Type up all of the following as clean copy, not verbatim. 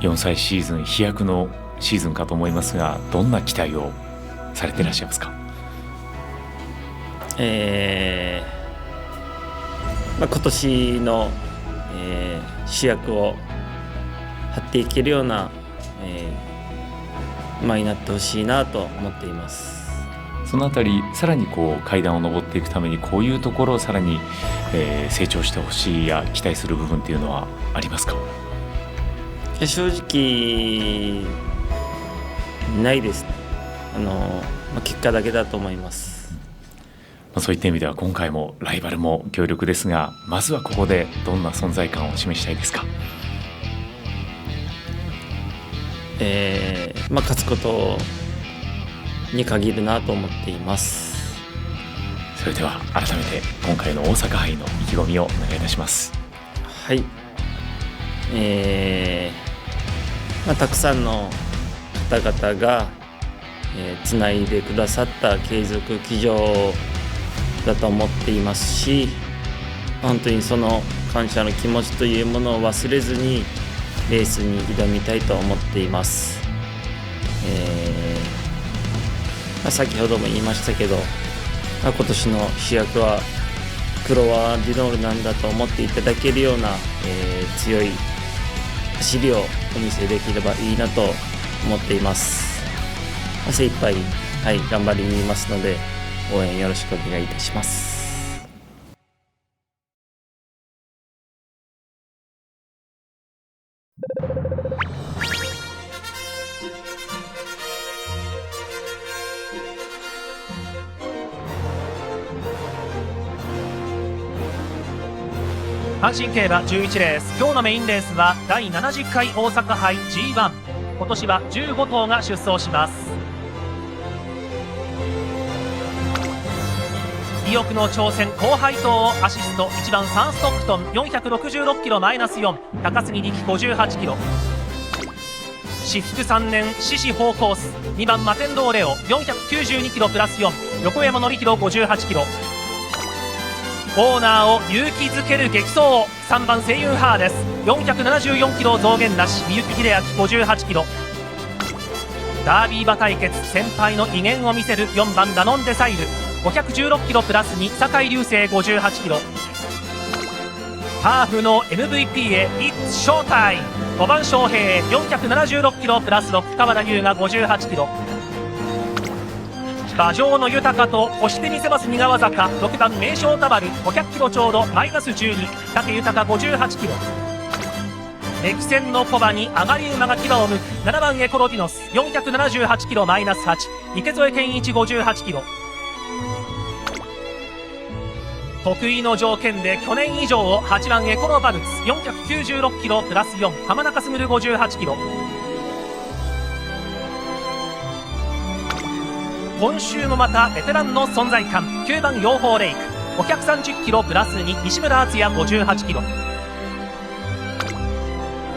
4歳シーズン飛躍のシーズンかと思いますが、どんな期待をされていらっしゃいますか？今年の、主役を張っていけるような、馬になってほしいなと思っています。そのあたりさらに階段を上っていくためにこういうところをさらに、成長してほしいや期待する部分っていうのはありますか？正直ないです。結果だけだと思います。そういった意味では今回もライバルも強力ですが、まずはここでどんな存在感を示したいですか？勝つことに限るなと思っています。それでは改めて今回の大阪杯の意気込みをお願いいたします。はい、たくさんの方々が、つないでくださった継続騎乗だと思っていますし、本当にその感謝の気持ちというものを忘れずにレースに挑みたいと思っています。先ほども言いましたけど、今年の主役はクロワ・ディノールなんだと思っていただけるような、強い走りをお見せできればいいなと思っています。精一杯、頑張りにいますので応援よろしくお願いいたします。阪神競馬11レース、今日のメインレースは第70回大阪杯 G1。 今年は15頭が出走します。意欲の挑戦後輩頭をアシスト、1番サンストックトン466キロマイナス4、高杉力58キロ。私服3年獅子方コース、2番マテンドーレオ492キロプラス4、横山典弘58キロ。オーナーを勇気づける激走、3番セイユンハーです。474キロ増減なし、三幸秀明58キロ。ダービー馬対決、先輩の威厳を見せる4番ダノンデサイル516キロプラス2、酒井流星58キロ。ハーフの MVP へ It's Showtime、 5番翔平476キロプラス6、川田優が58キロ。馬上の豊と押してみせます似川坂、6番名将タバル500キロちょうどマイナス12、武豊58キロ。歴戦の小馬に上がり馬が牙をむく7番エコロディノス478キロマイナス8、池添健一58キロ。得意の条件で去年以上を8番エコロバルツ496キロプラス4、浜中卓58キロ。今週もまたベテランの存在感、9番養蜂レイク530キロプラス2、西村敦也58キロ。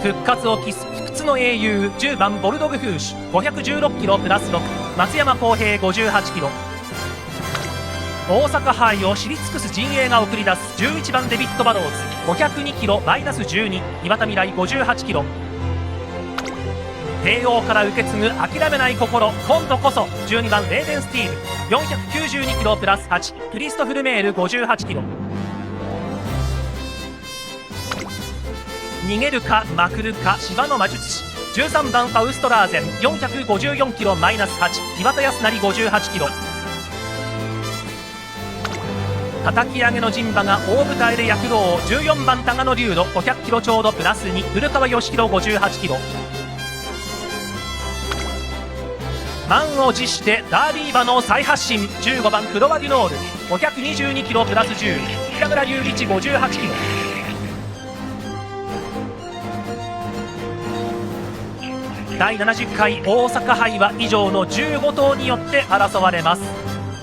復活を期す不屈の英雄、10番ボルドグフーシュ516キロプラス6、松山康平58キロ。大阪杯を知り尽くす陣営が送り出す11番デビッド・バローズ502キロマイナス12、岩田未来58キロ。帝王から受け継ぐ諦めない心、今度こそ12番レーデンスティール492キロプラス8、クリストフルメール58キロ。逃げるかまくるか芝の魔術師、13番ファウストラーゼン454キロマイナス8、岩田康成58キロ。叩き上げの陣馬が大舞台で躍動、14番タガノ竜度500キロちょうどプラス2、古川義弘58キロ。満を持してダービー馬の再発進、15番クロワデュノール522キロプラス10、北村隆一58キロ。第70回大阪杯は以上の15頭によって争われます。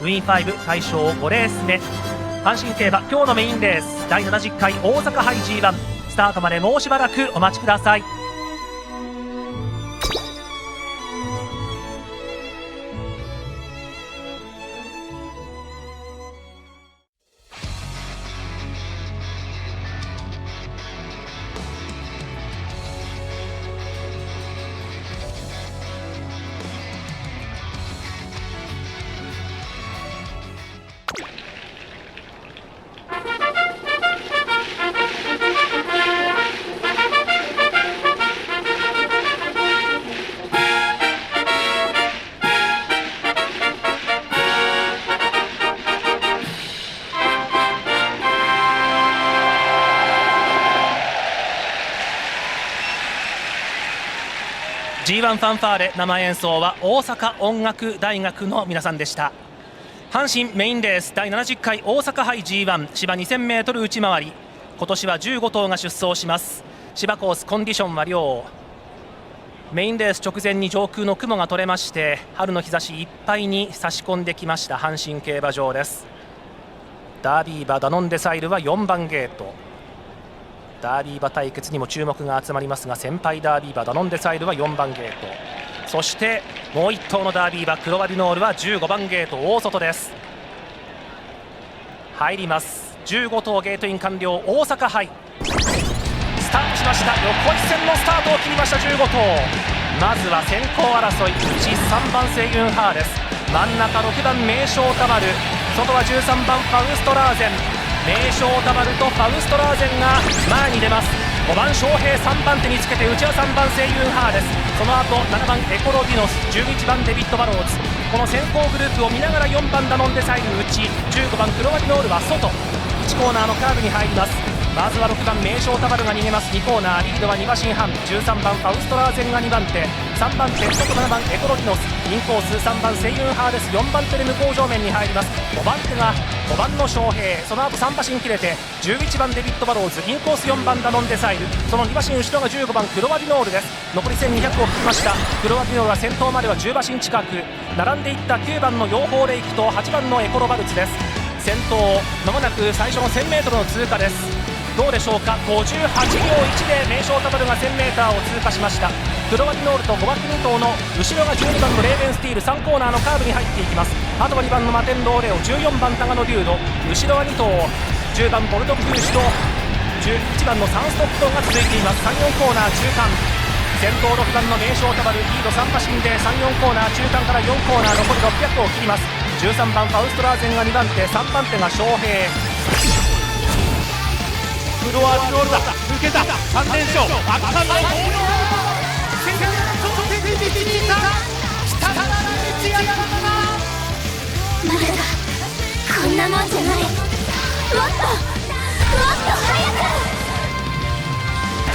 ウィン5大賞5レース目、阪神競馬今日のメインレース第70回大阪杯 G1、 スタートまでもうしばらくお待ちください。G1 ファンファーレ生演奏は大阪音楽大学の皆さんでした。阪神メインレース第70回大阪杯 G1 芝 2000m 内回り、今年は15頭が出走します。芝コースコンディションは良、メインレース直前に上空の雲が取れまして春の日差しいっぱいに差し込んできました阪神競馬場です。ダービー馬ダノンデサイルは4番ゲート、ダービー馬対決にも注目が集まりますが、先輩ダービー馬ダノンデサイルは4番ゲート、そしてもう1頭のダービー馬クロワディノールは15番ゲート大外です。入ります。15頭ゲートイン完了。大阪杯スタートしました。横一線のスタートを切りました15頭。まずは先行争い、内3番セイユンハーです。真ん中6番名将タバル、外は13番ファウストラーゼン。名将タバルとファウストラーゼンが前に出ます。5番翔平3番手につけて内は3番セイユンハーです。その後7番エコロディノス、11番デビッド・バローズ。この先行グループを見ながら4番ダノンデサイル内、15番クロワディノールは外、1コーナーのカーブに入ります。まずは6番名将タバルが逃げます。2コーナーリードは2馬身半、13番ファウストラーゼンが2番手、3番手外7番エコロディノス、インコース3番セイユンハーです。4番手で向こう正面に入ります。5番手が5番の翔平、その後3馬身切れて11番デビッド・バローズ、インコース4番ダノンデサイル、その2馬身後ろが15番クロワディノールです。残り1200を切りました。クロワディノールは先頭までは10馬身近く、並んでいった9番の養蜂レイクと8番のエコロバルツです。先頭まもなく最初の 1000m の通過です。どうでしょうか。58秒1で名将タバルが 1000m を通過しました。クロワディノールと5枠2頭の後ろが12番のレーベンスティール、3コーナーのカーブに入っていきます。あとは2番のマテンローレオ、14番タガノデュード、後ろは2頭10番ボルドック牛と11番のサンストックトンが続いています。34コーナー中間、先頭6番の名将タバルリード3馬身で34コーナー中間から4コーナー残り600を切ります。13番ファウストラーゼンが2番手、3番手が翔平。クロワディノールだ、抜けた3連勝、圧巻のまだだ、こんなもんじゃない、もっと早く。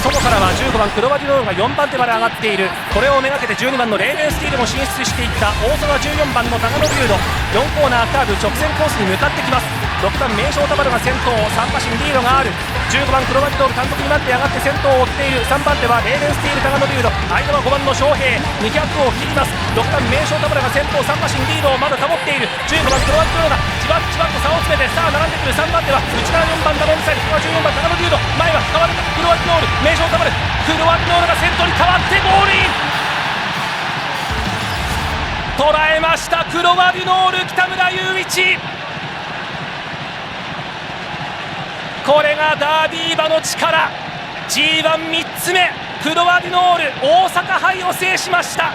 外からは15番クロワディノールが4番手まで上がっている。これをめがけて12番のレーベンスティールも進出していった大空14番のタガノビュード、4コーナーカーブ直線コースに向かってきます。6番名将タバルが先頭、3馬身リードがある。15番クロワディノール単独2番手上がって先頭を追っている。3番手はレーベンスティールタガノビュード、間は5番の翔平、200を切ります。6番名将タバルが先頭、3馬身リードをまだ保っている。15番クロワディノールがじわっじわっと差を詰めて、さあ並んでくる。3番手は内側4番ダノンデサイル、14番タガノビュード、前は変わるかクロワディノール、名将タバル、クロワディノールが先頭に変わってゴールイン。捉えましたクロワディノール、北村雄一。これがダービー馬の力、 G13 つ目、クロワディノール大阪杯を制しました。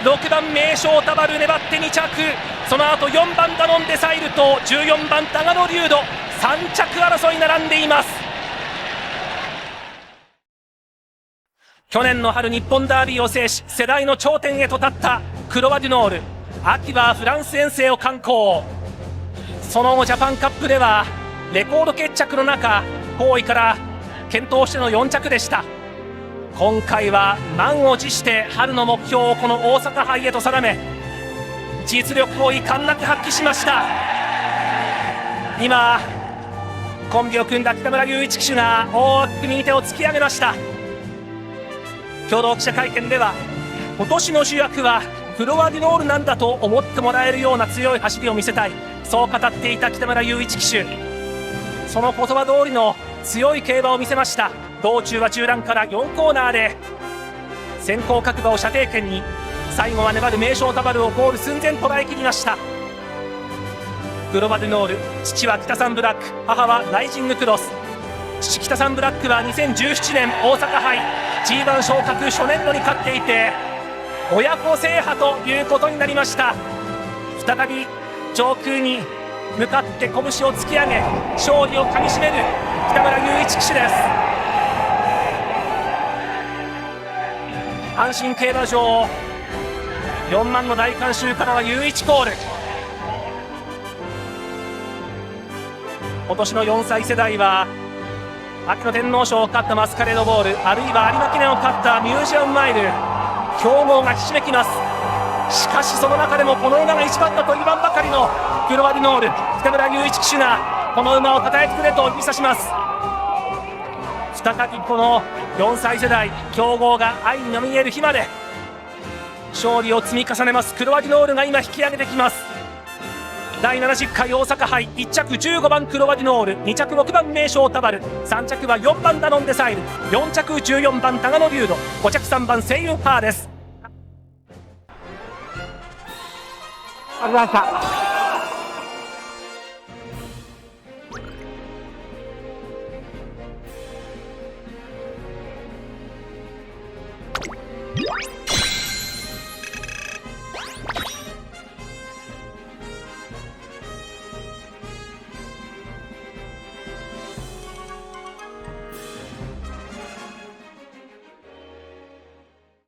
6番名将タバル粘って2着、その後4番ダノンデサイルと14番タガノリュード、3着争い並んでいます。去年の春日本ダービーを制し世代の頂点へと立ったクロワディノール、秋はフランス遠征を敢行。その後ジャパンカップではレコード決着の中、後位から健闘しての4着でした。今回は満を持して春の目標をこの大阪杯へと定め、実力を遺憾なく発揮しました。今コンビを組んだ北村雄一騎手が大きく右手を突き上げました。共同記者会見では、今年の主役はクロワディノールなんだと思ってもらえるような強い走りを見せたい、そう語っていた北村雄一騎手。その言葉通りの強い競馬を見せました。道中は中段から4コーナーで先行各馬を射程圏に、最後は粘る名将タバルをゴール寸前捉えきりました。クロワディノール、父は北サンブラック、母はライジングクロス。父北サンブラックは2017年大阪杯 G1 昇格初年度に勝っていて、親子制覇ということになりました。再び上空に向かって拳を突き上げ勝利をかみしめる北村雄一騎手です。阪神競馬場4万の大観衆からは雄一コール。今年の4歳世代は秋の天皇賞を勝ったマスカレードボール、あるいは有馬記念を勝ったミュージアムマイル、強豪がひしめきます。しかしその中でもこの馬が一番だと言わんばかりのクロワディノール、北村雄一騎手がこの馬を称えてくれと指さします。再びこの4歳世代強豪が愛にのみえる日まで勝利を積み重ねます。クロワディノールが今引き上げてきます。第70回大阪杯、1着15番クロワディノール、2着6番名将タバル、3着は4番ダノンデサイル、4着14番タガノリュード、5着3番セイユンハーです。ありがとうございました。